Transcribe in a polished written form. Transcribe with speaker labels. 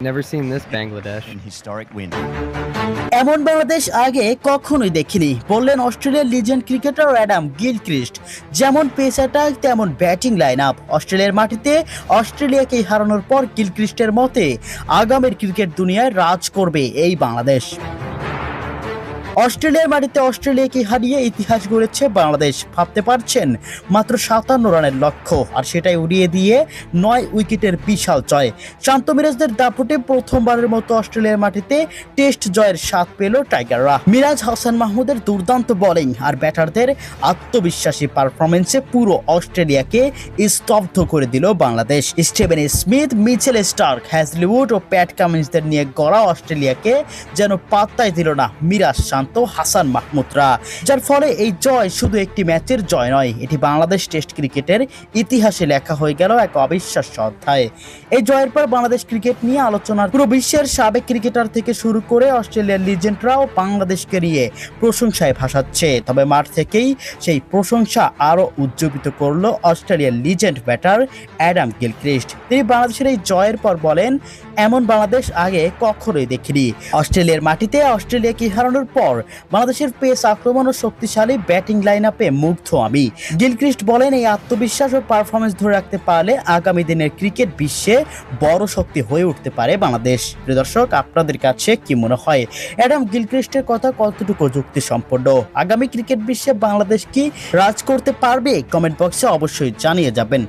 Speaker 1: Never seen this Bangladesh.
Speaker 2: An historic win.
Speaker 3: এমন বাংলাদেশ আগে কখনোই দেখিনি, বললেন অস্ট্রেলিয়ার লিজেন্ড ক্রিকেটার অ্যাডাম গিলক্রিস্ট। যেমন পেস অ্যাটাক তেমন ব্যাটিং লাইন আপ। অস্ট্রেলিয়ার মাটিতে অস্ট্রেলিয়াকে হারানোর পর গিলক্রিস্টের মতে আগামীর ক্রিকেট দুনিয়ায় রাজ করবে এই বাংলাদেশ। অস্ট্রেলিয়ার মাটিতে অস্ট্রেলিয়াকে হারিয়ে ইতিহাস গড়েছে বাংলাদেশ। ভাবতে পারছেন, মাত্র 57 রানের লক্ষ্য, আর সেটাই উড়িয়ে দিয়ে 9 উইকেটের বিশাল জয়। শান্ত মিরাজদের দাপটে প্রথমবারের মতো অস্ট্রেলিয়ার মাটিতে টেস্ট জয়ের স্বাদ পেল টাইগাররা। মিরাজ, হাসান মাহমুদের দুর্দান্ত বোলিং আর ব্যাটারদের আত্মবিশ্বাসী পারফরমেন্সে পুরো অস্ট্রেলিয়াকে স্তব্ধ করে দিল Bangladesh. Steven Smith, Mitchell Starc, Hazlewood ও প্যাট কামিন্সদের নিয়ে গড়া অস্ট্রেলিয়াকে যেন পাত্তাই দিল না মিরাজ, শান্ত, হাসান মাহমুদরা। যার ফলে এই জয় শুধু একটি ম্যাচের জয় নয়, এটি বাংলাদেশ টেস্ট ক্রিকেটের ইতিহাসে লেখা হয়ে গেল এক অবিশ্বাস্য অধ্যায়। এই জয়ের পর বাংলাদেশ ক্রিকেট নিয়ে আলোচনার পুরো বিশ্বের সাবেক ক্রিকেটার থেকে শুরু করে অস্ট্রেলিয়ার লিজেন্ডরাও বাংলাদেশকে নিয়ে প্রশংসায় ভাসাচ্ছে। তবে মাঠ থেকেই সেই প্রশংসা আরও উজ্জীবিত করল অস্ট্রেলিয়ার লিজেন্ড ব্যাটার অ্যাডাম গিলক্রিস্ট। তিনি বাংলাদেশের এই জয়ের পর বলেন, এমন বাংলাদেশ আগে কখনোই দেখিনি। অস্ট্রেলিয়ার মাটিতে অস্ট্রেলিয়াকে হারানোর পর বাংলাদেশের পেস আক্রমণ ও শক্তিশালী ব্যাটিং লাইন আপে মুগ্ধ আমি। গিলক্রিস্ট বলেন, এই আত্মবিশ্বাস ও পারফরমেন্স ধরে রাখতে পারলে আগামী দিনের ক্রিকেট বিশ্বে বড় শক্তি হয়ে উঠতে পারে বাংলাদেশ। প্রিয় দর্শক, আপনাদের কাছে কি মনে হয় অ্যাডাম গিলক্রিস্টের কথা কতটুকু যুক্তিসম্পন্ন? আগামী ক্রিকেট বিশ্বে বাংলাদেশ কি রাজ করতে পারবে? কমেন্ট বক্সে অবশ্যই জানিয়ে যাবেন।